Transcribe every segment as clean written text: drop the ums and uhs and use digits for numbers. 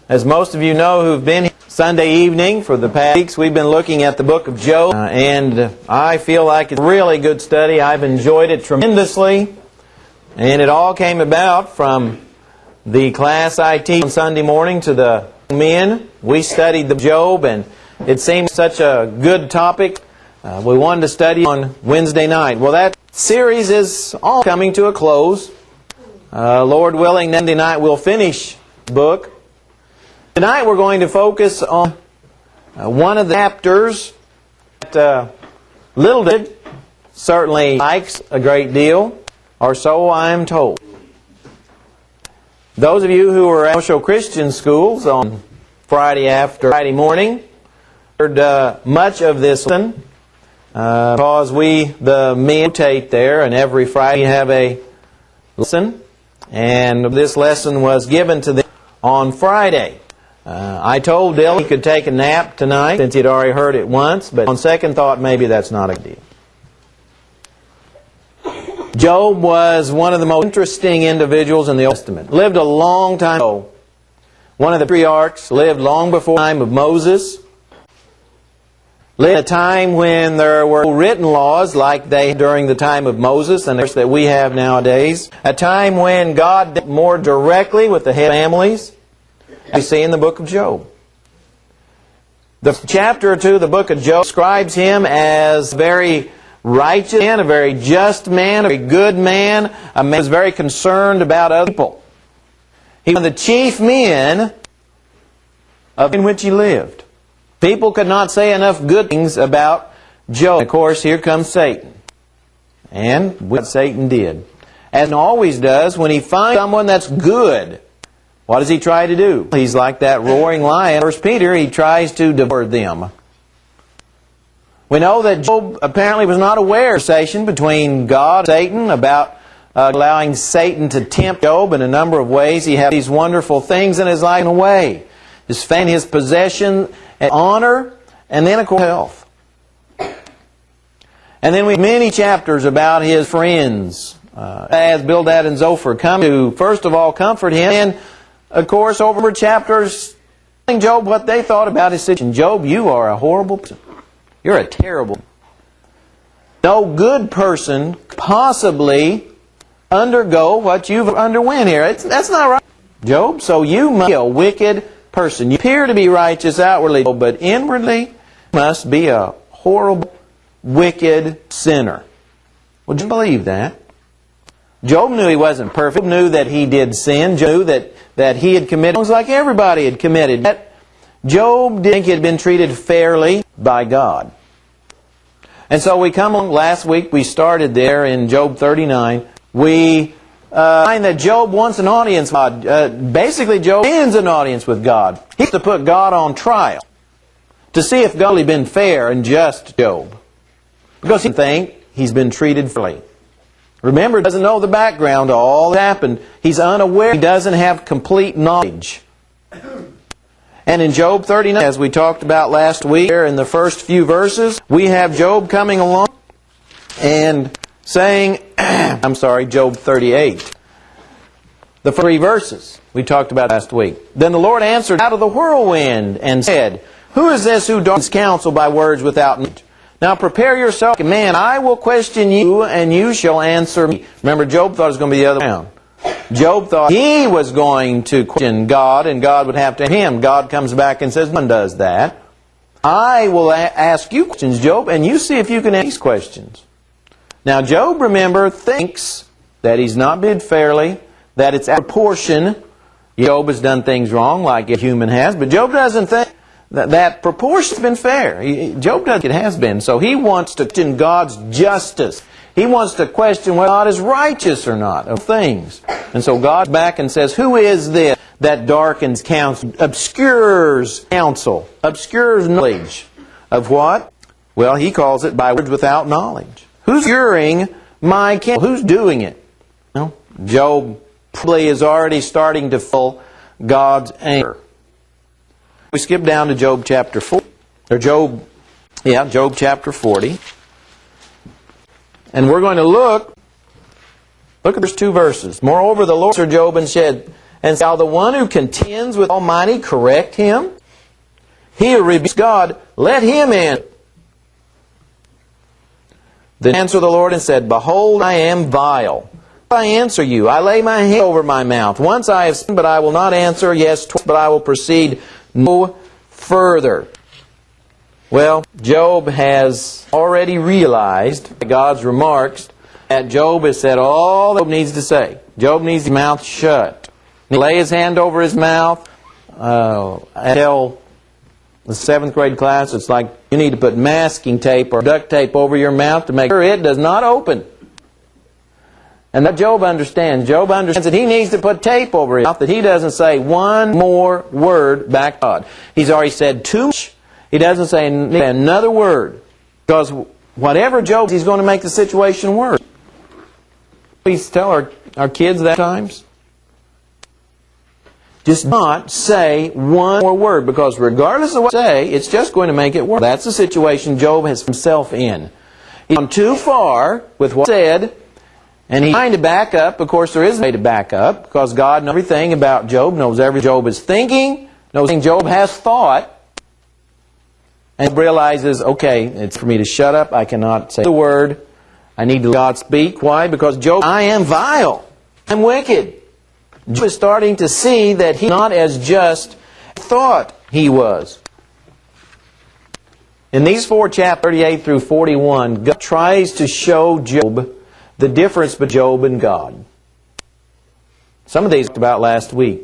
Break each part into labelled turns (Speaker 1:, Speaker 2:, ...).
Speaker 1: As most of you know who've been here Sunday evening for the past weeks, we've been looking at the book of Job, and I feel like it's a really good study. I've enjoyed it tremendously, and it all came about from the class I teach on Sunday morning to the men. We studied the Job, and it seemed such a good topic. We wanted to study on Wednesday night. Well, that series is all coming to a close. Lord willing, Monday night we'll finish the book. Tonight we're going to focus on one of the chapters that Little did certainly likes a great deal, or so I am told. Those of you who were at social Christian schools on Friday morning heard much of this lesson because we, the men, rotate there, and every Friday we have a lesson, and this lesson was given to them on Friday. I told Dylan he could take a nap tonight since he'd already heard it once, but on second thought, maybe that's not a good deal. Job was one of the most interesting individuals in the Old Testament. Lived a long time ago. One of the patriarchs, lived long before the time of Moses. Lived at a time when there were no written laws like they had during the time of Moses and that we have nowadays. A time when God dealt more directly with the head families. We see in the book of Job. The chapter or two of the book of Job describes him as a very righteous man, a very just man, a very good man, a man who was very concerned about other people. He was one of the chief men in which he lived. People could not say enough good things about Job. Of course, here comes Satan. And what Satan did. As he always does, when he finds someone that's good, what does he try to do? He's like that roaring lion. 1 Peter, he tries to devour them. We know that Job apparently was not aware of the conversation between God and Satan about allowing Satan to tempt Job in a number of ways. He had these wonderful things in his life in a way. His fame, his possession, and honor, and then of course health. And then we have many chapters about his friends, as Bildad and Zophar, come to first of all comfort him, and of course over chapters telling Job what they thought about his situation. Job, you are a horrible person. You're a terrible person. No good person could possibly undergo what you've underwent here. That's not right, Job. So you must be a wicked person. You appear to be righteous outwardly, but inwardly you must be a horrible, wicked sinner. Would you believe that? Job knew he wasn't perfect. Job knew that he did sin. Job knew that he had committed wrongs like everybody had committed. Yet Job didn't think he had been treated fairly by God. And so we come on, last week we started there in Job 39. We find that Job wants an audience with God. Basically, Job wants an audience with God. He has to put God on trial to see if God has been fair and just to Job. Because he thinks he's been treated fairly. Remember, he doesn't know the background to all that happened. He's unaware. He doesn't have complete knowledge. And in Job 39, as we talked about last week, there in the first few verses, we have Job coming along and saying, Job 38. The 3 verses we talked about last week. Then the Lord answered out of the whirlwind and said, Who is this who darkens counsel by words without knowledge? Now prepare yourself, man, I will question you, and you shall answer me. Remember, Job thought it was going to be the other way around. Job thought he was going to question God, and God would have to him. God comes back and says, no one does that. I will ask you questions, Job, and you see if you can answer these questions. Now, Job, remember, thinks that he's not bid fairly, that it's out of proportion. Job has done things wrong, like a human has, but Job doesn't think that proportion's been fair. Job doesn't think it has been. So he wants to question God's justice. He wants to question whether God is righteous or not of things. And so God's back and says, Who is this that darkens counsel, obscures counsel, obscures knowledge of what? Well, he calls it by words without knowledge. Who's obscuring my counsel? Who's doing it? Well, Job probably is already starting to feel God's anger. We skip down to Job chapter 4. Or Job chapter 40. And we're going to look at those 2 verses. Moreover, the Lord answered Job and said, And shall the one who contends with Almighty correct him? He who rebukes God, let him answer. Then answered the Lord and said, Behold, I am vile. I answer you, I lay my hand over my mouth. Once I have sinned, but I will not answer. Yes, twice, but I will proceed no further. Well, Job has already realized by God's remarks that Job has said all that Job needs to say. Job needs his mouth shut. He lay his hand over his mouth. I tell the 7th grade class, it's like you need to put masking tape or duct tape over your mouth to make sure it does not open. And that Job understands. Job understands that he needs to put tape over his mouth, that he doesn't say one more word back to God. He's already said too much. He doesn't say another word. Because whatever Job, he's going to make the situation worse. We tell our kids that times. Just not say one more word, because regardless of what you say, it's just going to make it worse. That's the situation Job has himself in. He's gone too far with what he said, and he's trying to back up. Of course, there is a way to back up, because God knows everything about Job, knows everything Job is thinking, knows everything Job has thought, and realizes, okay, it's for me to shut up. I cannot say the word. I need to let God speak. Why? Because Job, I am vile. I'm wicked. Job is starting to see that he's not as just thought he was. In these 4 chapters, 38 through 41, God tries to show Job the difference between Job and God. Some of these we talked about last week.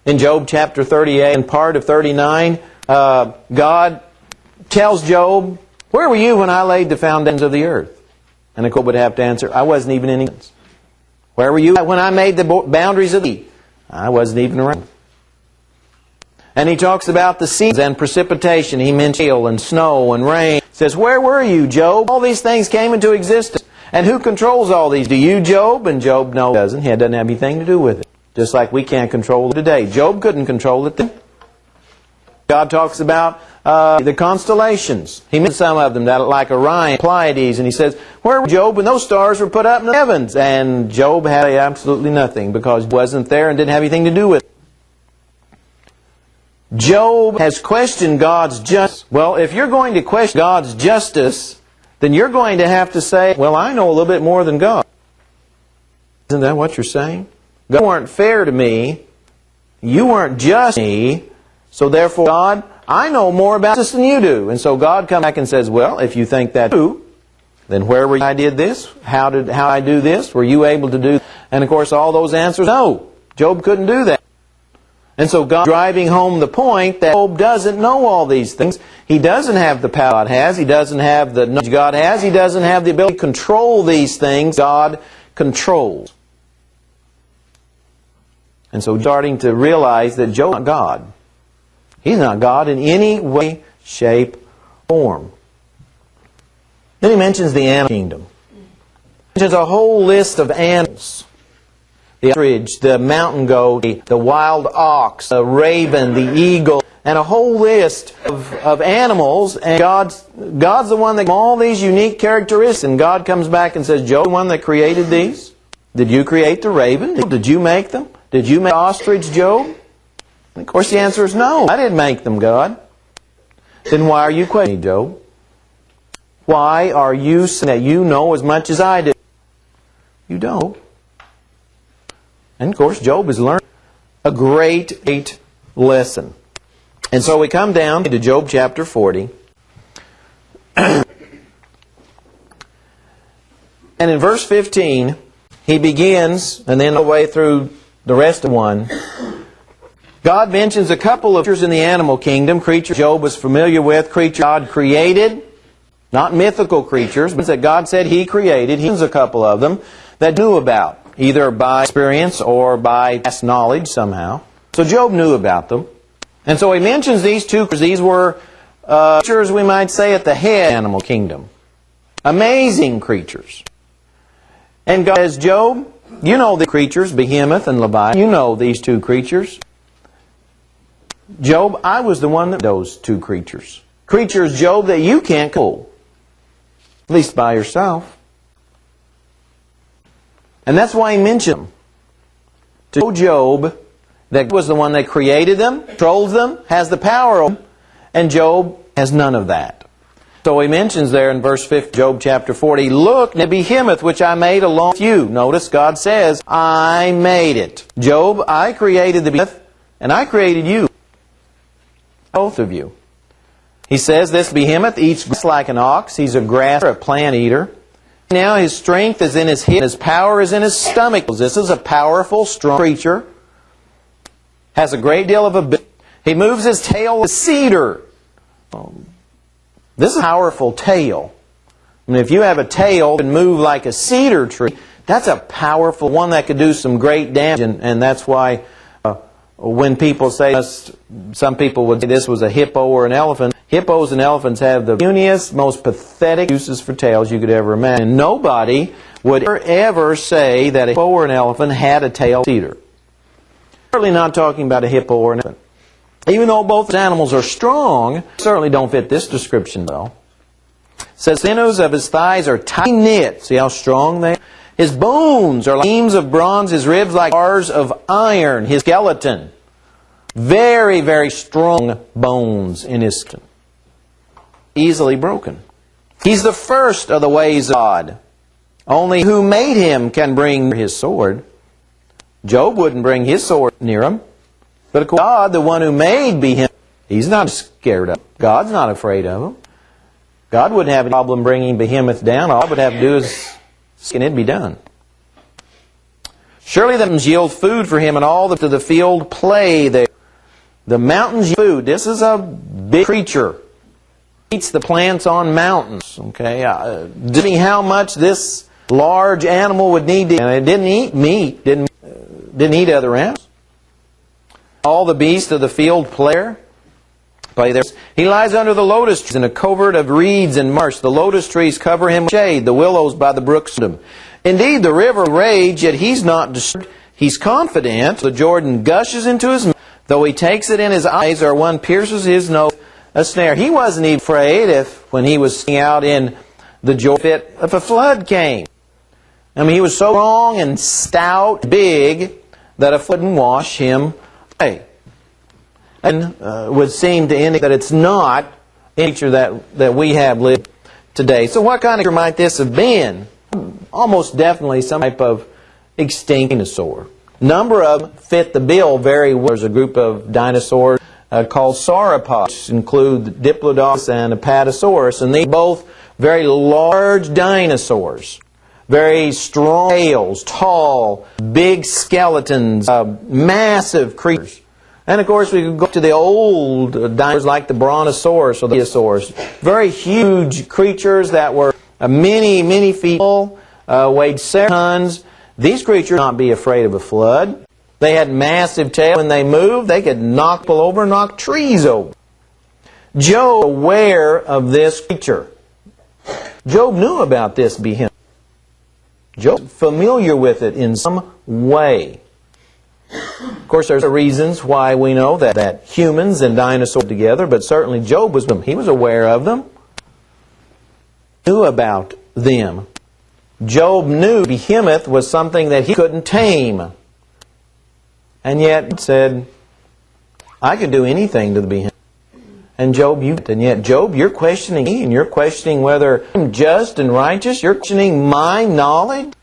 Speaker 1: In Job chapter 38 and part of 39, God tells Job, where were you when I laid the foundations of the earth? And Job would have to answer, I wasn't even in existence. Where were you when I made the boundaries of the sea? I wasn't even around. And he talks about the seasons and precipitation. He mentions hail and snow and rain. He says, where were you, Job? All these things came into existence. And who controls all these? Do you, Job? And Job, no, he doesn't. He doesn't have anything to do with it. Just like we can't control it today. Job couldn't control it then. God talks about the constellations. He mentions some of them, that like Orion and Pleiades, and he says, where were Job when those stars were put up in the heavens? And Job had absolutely nothing, because he wasn't there and didn't have anything to do with it. Job has questioned God's justice. Well, if you're going to question God's justice, then you're going to have to say, well, I know a little bit more than God. Isn't that what you're saying? God, you weren't fair to me. You weren't just to me. So therefore, God, I know more about this than you do. And so God comes back and says, well, if you think that's true, then where were you? I did this? How I do this? Were you able to do? And of course, all those answers, no. Job couldn't do that. And so God driving home the point that Job doesn't know all these things. He doesn't have the power God has. He doesn't have the knowledge God has. He doesn't have the ability to control these things God controls. And so starting to realize that Job is not God. He's not God in any way, shape, form. Then he mentions the animal kingdom. He mentions a whole list of animals. The ostrich, the mountain goat, the wild ox, the raven, the eagle, and a whole list of animals. And God's the one that gave all these unique characteristics. And God comes back and says, Job, the one that created these? Did you create the raven? Did you make them? Did you make the ostrich, Job? And of course the answer is no. I didn't make them, God. Then why are you questioning me, Job? Why are you saying that you know as much as I do? You don't. And of course Job has learned a great lesson. And so we come down to Job chapter 40. And in verse 15, he begins, and then all the way through the rest of 1, God mentions a couple of creatures in the animal kingdom, creatures Job was familiar with, creatures God created, not mythical creatures, but that God said He created. He mentions a couple of them that knew about, either by experience or by past knowledge somehow. So Job knew about them. And so he mentions these two creatures. These were creatures, we might say, at the head of the animal kingdom. Amazing creatures. And God says, Job, you know the creatures, Behemoth and Leviathan. You know these two creatures. Job, I was the one that those two creatures. Creatures, Job, that you can't control. At least by yourself. And that's why he mentioned them. To show Job that was the one that created them, controls them, has the power over them, and Job has none of that. So he mentions there in verse 50, Job chapter 40, look, the behemoth which I made along with you. Notice God says, I made it. Job, I created the behemoth, and I created you. Both of you. He says this behemoth eats grass like an ox. He's a grasser, a plant eater. Now his strength is in his hip, his power is in his stomach. This is a powerful, strong creature. Has a great deal of ability. He moves his tail like a cedar. This is a powerful tail. I mean, if you have a tail that can move like a cedar tree, that's a powerful one that could do some great damage. And that's why when people say, some people would say this was a hippo or an elephant. Hippos and elephants have the puniest, most pathetic uses for tails you could ever imagine. And nobody would ever say that a hippo or an elephant had a tail of cedar. Certainly not talking about a hippo or an elephant. Even though both animals are strong, certainly don't fit this description though. It says, the sinews of his thighs are tight knit. See how strong they are? His bones are like beams of bronze, his ribs like bars of iron. His skeleton, very, very strong bones in his skeleton. Easily broken. He's the first of the ways of God. Only who made him can bring his sword. Job wouldn't bring his sword near him. But of course, God, the one who made Behemoth, He's not scared of him. God's not afraid of him. God wouldn't have a problem bringing Behemoth down. All it would have to do is, and it'd be done. Surely the mountains yield food for him, and all of the field play there. The mountains yield food. This is a big creature. Eats the plants on mountains. Okay, see how much this large animal would need to eat. And it didn't eat meat. Didn't eat other animals. All the beasts of the field play there. He lies under the lotus trees in a covert of reeds and marsh. The lotus trees cover him with shade. The willows by the brooks surround him. Indeed, the river rage, yet he's not disturbed. He's confident. The Jordan gushes into his mouth. Though he takes it in his eyes, or one pierces his nose, a snare. He wasn't even afraid when he was sitting out in the Jordan if a flood came. I mean, he was so strong and stout, big, that a flood wouldn't wash him away. And would seem to indicate that it's not a creature that we have lived today. So what kind of creature might this have been? Almost definitely some type of extinct dinosaur. A number of them fit the bill very well. There's a group of dinosaurs called sauropods, include Diplodocus and Apatosaurus, and these are both very large dinosaurs. Very strong tails, tall, big skeletons, massive creatures. And of course we could go to the old dinosaurs like the Brontosaurus or the Plesiosaurus. Very huge creatures that were many feet tall, weighed several tons. These creatures would not be afraid of a flood. They had massive tails. When they moved, they could knock people over, knock trees over. Job was aware of this creature. Job knew about this behemoth. Job was familiar with it in some way. Of course, there's reasons why we know that humans and dinosaurs together, but certainly Job was aware of them. Knew about them. Job knew Behemoth was something that he couldn't tame. And yet said, I could do anything to the Behemoth. And Job, yet Job, you're questioning me, and you're questioning whether I'm just and righteous. You're questioning my knowledge.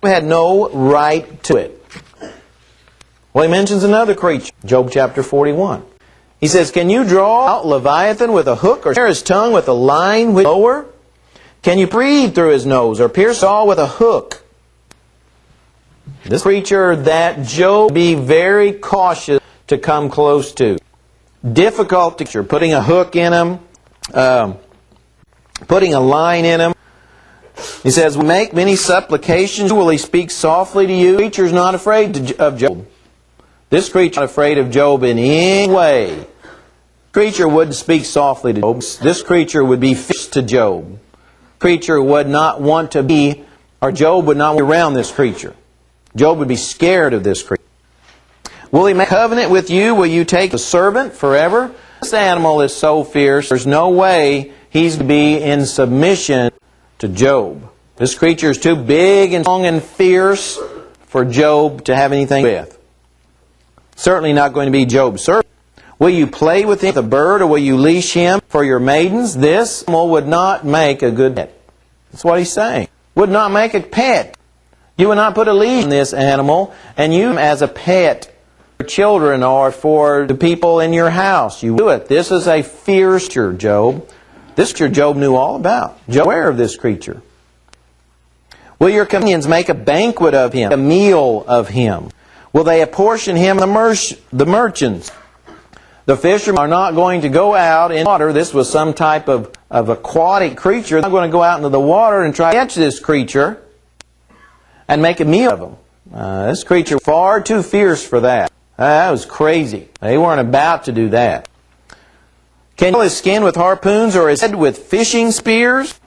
Speaker 1: Job had no right to it. Well, he mentions another creature, Job chapter 41. He says, can you draw out Leviathan with a hook, or snare his tongue with a line with a lower? Can you breathe through his nose, or pierce all with a hook? This creature that Job be very cautious to come close to. Difficult creature, putting a hook in him, putting a line in him. He says, make many supplications. Will he speak softly to you? The creature's not afraid of Job. This creature is not afraid of Job in any way. The creature wouldn't speak softly to Job. This creature would be fierce to Job. The creature would not want to be, or Job would not want to be around this creature. Job would be scared of this creature. Will he make a covenant with you? Will you take a servant forever? This animal is so fierce, there's no way he's going to be in submission to Job. This creature is too big and strong and fierce for Job to have anything with. Certainly not going to be Job's servant. Will you play with him, the bird, or will you leash him for your maidens? This animal would not make a good pet. That's what he's saying. Would not make a pet. You would not put a leash on this animal and use him as a pet for children or for the people in your house. You do it. This is a fierce creature, Job. This creature Job knew all about. Job was aware of this creature. Will your companions make a banquet of him, a meal of him? Will they apportion him the merchants? The fishermen are not going to go out in water. This was some type of aquatic creature. They're not going to go out into the water and try to catch this creature and make a meal of him. This creature was far too fierce for that. That was crazy. They weren't about to do that. Can you kill his skin with harpoons or his head with fishing spears?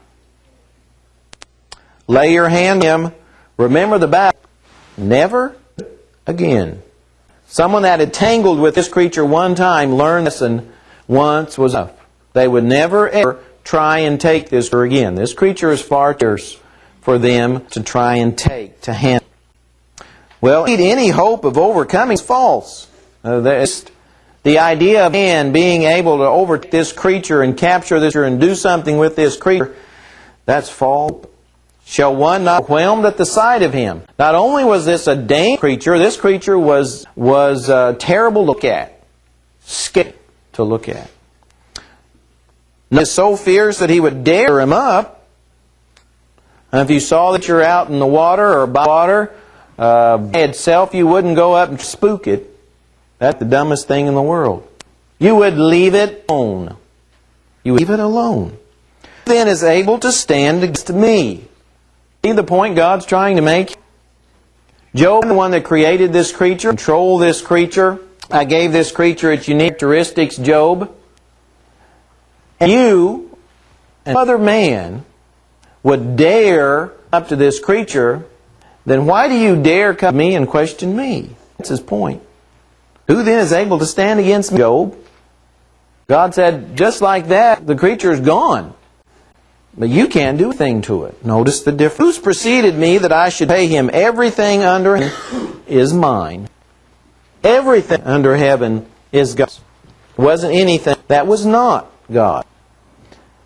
Speaker 1: Lay your hand on him. Remember the battle. Never again. Someone that had tangled with this creature one time learned this, and once was enough. They would never ever try and take this creature again. This creature is far too fierce for them to try and take, to handle. Well, any hope of overcoming is false. The idea of man being able to overtake this creature and capture this creature and do something with this creature, that's false. Shall one not be overwhelmed at the sight of him? Not only was this a dangerous creature, this creature was terrible to look at. Scary to look at. He is so fierce that he would dare him up. And if you saw that you're out in the water or by water itself, you wouldn't go up and spook it. That's the dumbest thing in the world. You would leave it alone. You would leave it alone. Who then is able to stand against me? See the point God's trying to make? Job, the one that created this creature, controlled this creature. I gave this creature its unique characteristics, Job. And you, another man, would dare up to this creature, then why do you dare come to me and question me? That's his point. Who then is able to stand against me, Job? God said, just like that, the creature is gone. But you can't do a thing to it. Notice the difference. Who's preceded me that I should pay him? Everything under heaven is mine. Everything under heaven is God's. It wasn't anything that was not God.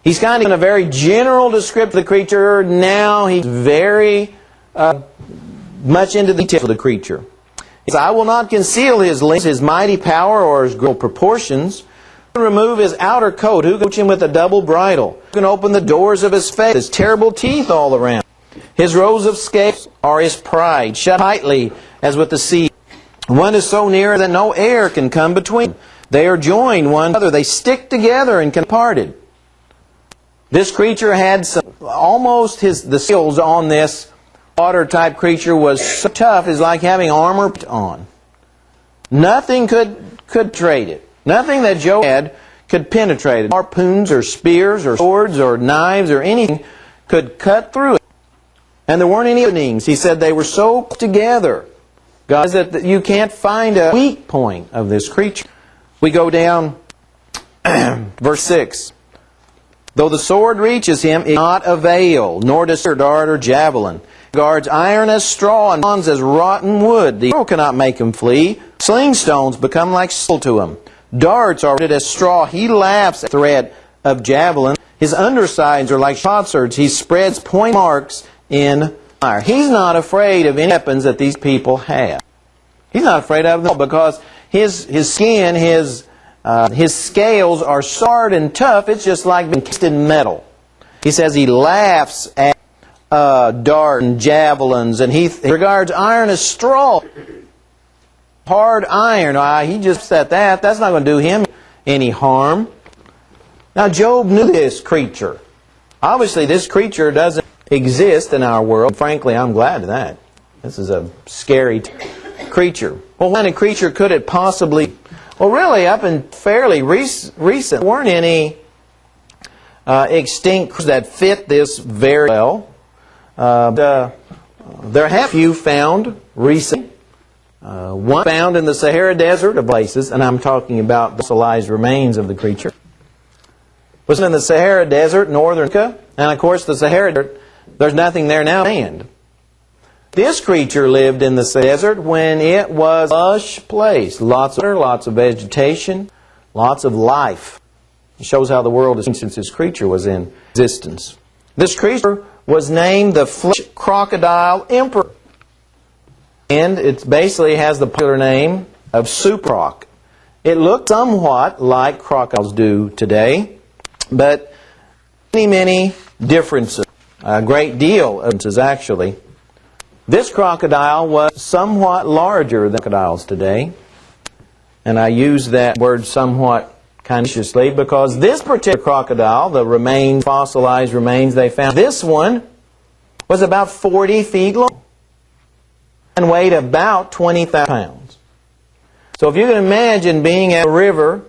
Speaker 1: He's kind of in a very general description of the creature. Now he's very much into the details of the creature. He says, I will not conceal his limbs, his mighty power, or his great proportions. Remove his outer coat. Who can coach him with a double bridle? Who can open the doors of his face? His terrible teeth all around. His rows of scales are his pride, shut tightly as with the sea. One is so near that no air can come between. They are joined one to another. They stick together and can be parted. This creature had the scales on this water type creature was so tough, it's like having armor on. Nothing could trade it. Nothing that Job had could penetrate it. Harpoons or spears or swords or knives or anything could cut through it. And there weren't any openings. He said they were so together. God said that you can't find a weak point of this creature. We go down, verse 6. Though the sword reaches him, it not avail, nor does dart or javelin. Guards iron as straw and bronze as rotten wood. The arrow cannot make him flee. Sling stones become like steel to him. Darts are rooted as straw. He laughs at the threat of javelin. His undersides are like potsherds. He spreads point marks in fire. He's not afraid of any weapons that these people have. He's not afraid of them because his skin, his scales are so hard and tough. It's just like being cast in metal. He says he laughs at darts and javelins, and he regards iron as straw. Hard iron. He just said that. That's not going to do him any harm. Now, Job knew this creature. Obviously, this creature doesn't exist in our world. Frankly, I'm glad of that. This is a scary creature. Well, what kind of creature could it possibly... Well, really, up in fairly recent, there weren't any extinct creatures that fit this very well. There have few found recently. One found in the Sahara Desert of places, and I'm talking about the fossilized remains of the creature. Was in the Sahara Desert, northern Africa, and of course the Sahara Desert, there's nothing there now. This creature lived in the desert when it was a lush place. Lots of water, lots of vegetation, lots of life. It shows how the world has changed since this creature was in existence. This creature was named the flesh crocodile emperor. And it basically has the popular name of Suproc. It looked somewhat like crocodiles do today, but many differences. A great deal of differences, actually. This crocodile was somewhat larger than crocodiles today. And I use that word somewhat consciously because this particular crocodile, the remains, fossilized remains they found, this one was about 40 feet long and weighed about 20,000 pounds. So if you can imagine being at a river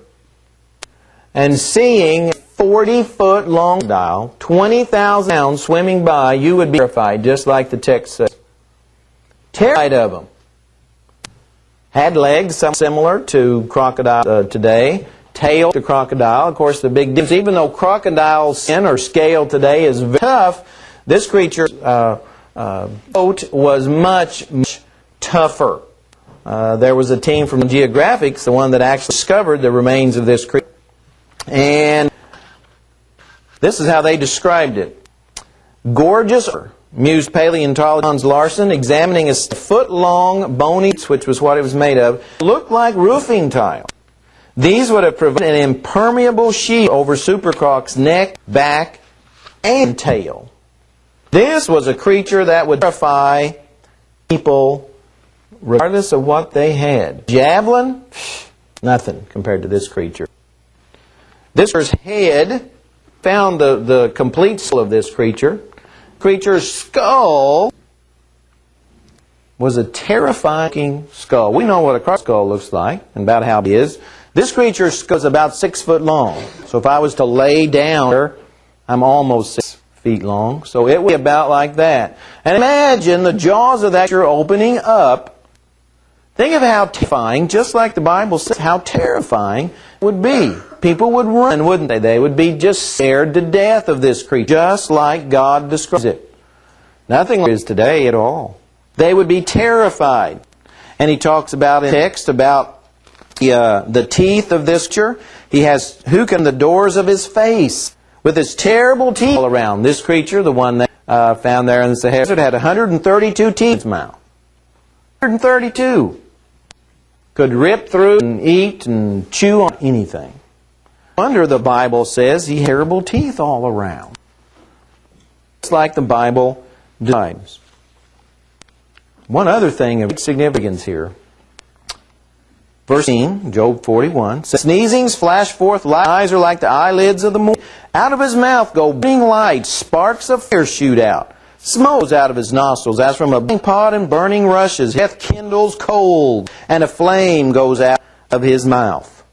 Speaker 1: and seeing a 40-foot long crocodile, 20,000 pounds swimming by, you would be terrified, just like the text says. Terrified of them. Had legs similar to crocodile today. Tail to crocodile. Of course, the big difference, even though crocodile's skin or scale today is very tough, this creature's coat was much tougher. There was a team from Geographics, the one that actually discovered the remains of this creature. And this is how they described it. Gorgeous, mused paleontologist Hans Larsen, examining a foot-long bony, which was what it was made of, looked like roofing tile. These would have provided an impermeable shield over Supercroc's neck, back, and tail. This was a creature that would terrify people regardless of what they had. Javelin? Nothing compared to this creature. This creature's head, found the complete skull of this creature. Creature's skull was a terrifying skull. We know what a cross skull looks like and about how it is. This creature's skull is about 6 foot long. So if I was to lay down there, I'm almost 6 feet long. So it would be about like that. And imagine the jaws of that creature opening up. Think of how terrifying, just like the Bible says, how terrifying it would be. People would run, wouldn't they? They would be just scared to death of this creature, just like God describes it. Nothing like it is today at all. They would be terrified. And he talks about in text about the teeth of this creature. He has hook in the doors of his face with his terrible teeth all around. This creature, the one that found there in the Sahara Desert, had 132 teeth in its mouth. 132. Could rip through and eat and chew on anything. No wonder the Bible says he had terrible teeth all around. It's like the Bible describes. One other thing of significance here. Verse 18, Job 41, says, sneezings flash forth light, eyes are like the eyelids of the moon. Out of his mouth go burning lights, sparks of fire shoot out. Smoke out of his nostrils, as from a burning pot and burning rushes. Death kindles cold, and a flame goes out of his mouth.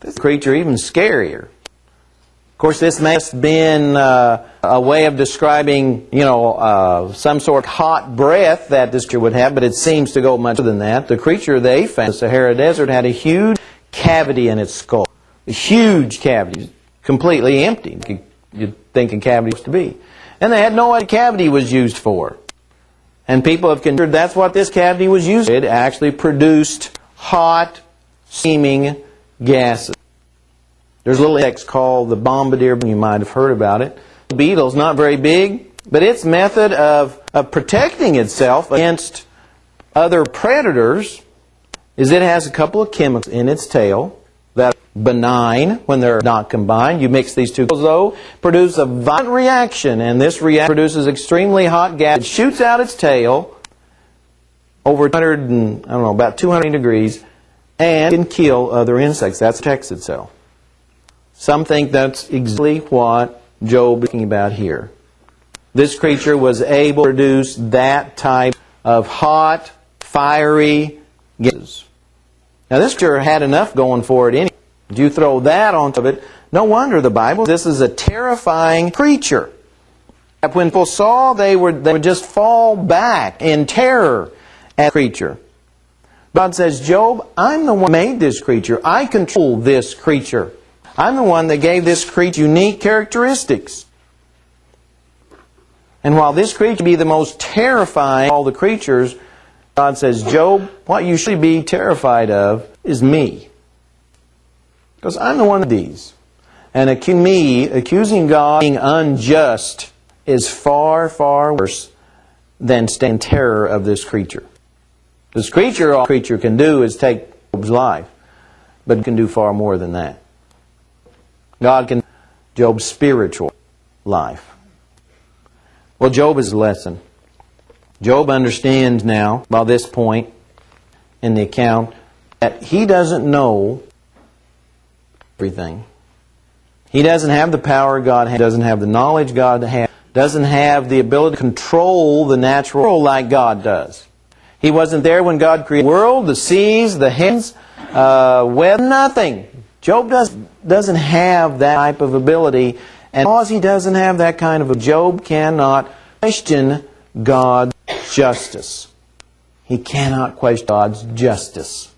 Speaker 1: This creature even scarier. Of course, this must have been a way of describing, some sort of hot breath that this creature would have, but it seems to go much further than that. The creature they found in the Sahara Desert had a huge cavity in its skull. A huge cavity, completely empty. You'd think a cavity was to be. And they had no idea what cavity was used for. And people have considered that's what this cavity was used for. It actually produced hot, steaming gases. There's a little insect called the bombardier. You might have heard about it. The beetle's not very big, but its method of protecting itself against other predators is it has a couple of chemicals in its tail that are benign when they're not combined. You mix these two, though, produce a violent reaction, and this reaction produces extremely hot gas. It shoots out its tail over about 200 degrees and can kill other insects. That protects itself. Some think that's exactly what Job is talking about here. This creature was able to produce that type of hot, fiery gases. Now this creature had enough going for it anyway. You throw that on top of it, no wonder the Bible, this is a terrifying creature. When people saw, they would just fall back in terror at the creature. God says, Job, I'm the one who made this creature. I control this creature. I'm the one that gave this creature unique characteristics. And while this creature be the most terrifying of all the creatures, God says, Job, what you should be terrified of is me. Because I'm the one of these. And me accusing God of being unjust is far, far worse than staying in terror of this creature. This creature, all the creature can do is take Job's life. But it can do far more than that. God can Job's spiritual life. Well, Job is a lesson. Job understands now, by this point in the account, that he doesn't know everything. He doesn't have the power God has, doesn't have the knowledge God has, doesn't have the ability to control the natural world like God does. He wasn't there when God created the world, the seas, the heavens, weather, nothing. Job doesn't have that type of ability, and because he doesn't have that kind of Job cannot question God's justice. He cannot question God's justice.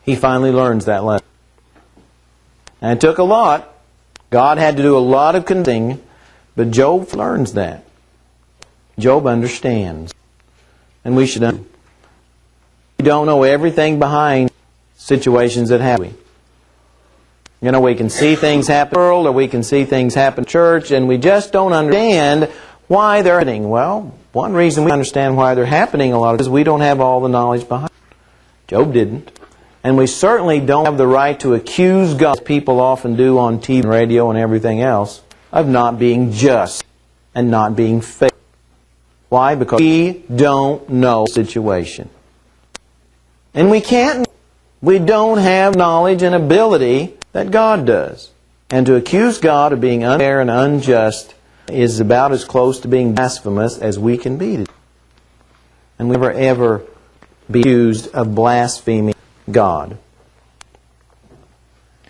Speaker 1: He finally learns that lesson. And it took a lot. God had to do a lot of convincing, but Job learns that. Job understands. And we should understand. We don't know everything behind situations that happen. You know, we can see things happen in the world, or we can see things happen in church, and we just don't understand why they're happening. Well, one reason we understand why they're happening a lot is we don't have all the knowledge behind it. Job didn't. And we certainly don't have the right to accuse God, as people often do on TV and radio and everything else, of not being just and not being fair. Why? Because we don't know the situation. And we can't. We don't have knowledge and ability that God does. And to accuse God of being unfair and unjust is about as close to being blasphemous as we can be. And we never ever be accused of blaspheming God.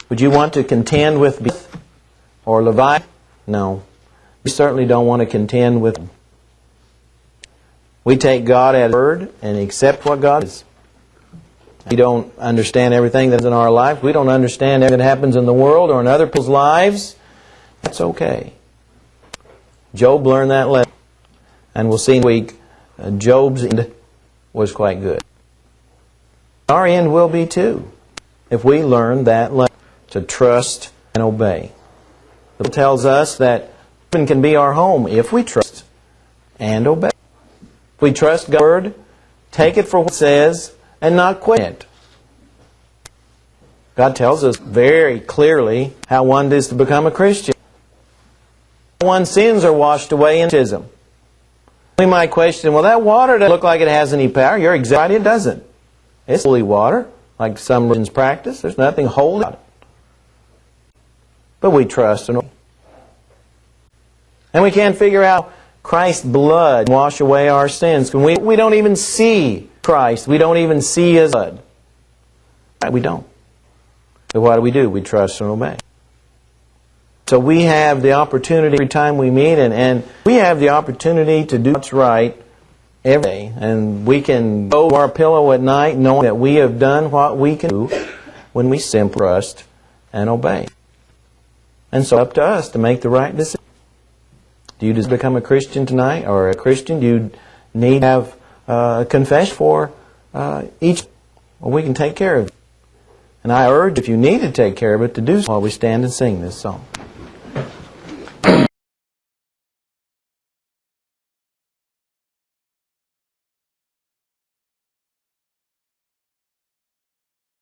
Speaker 1: Would you want to contend with Behemoth or Leviathan? No. We certainly don't want to contend with them. We take God at His word and accept what God is. We don't understand everything that's in our life. We don't understand everything that happens in the world or in other people's lives. That's okay. Job learned that lesson. And we'll see next week, Job's end was quite good. Our end will be too, if we learn that lesson, to trust and obey. The Bible tells us that heaven can be our home if we trust and obey. If we trust God's word, take it for what it says, and not question it. God tells us very clearly how one is to become a Christian. One's sins are washed away in baptism. We might question, well, that water doesn't look like it has any power. You're exactly right, it doesn't. It's holy water, like some religions practice. There's nothing holy about it. But we trust and obey. And we can't figure out Christ's blood wash away our sins. We don't even see Christ. We don't even see His blood. We don't. So what do? We trust and obey. So we have the opportunity every time we meet, and we have the opportunity to do what's right every day. And we can go to our pillow at night knowing that we have done what we can do when we simply trust and obey. And so it's up to us to make the right decision. Do you just become a Christian tonight, or a Christian? Do you need to have a confession for each? Well, we can take care of it. And I urge, if you need to take care of it, to do so while we stand and sing this song.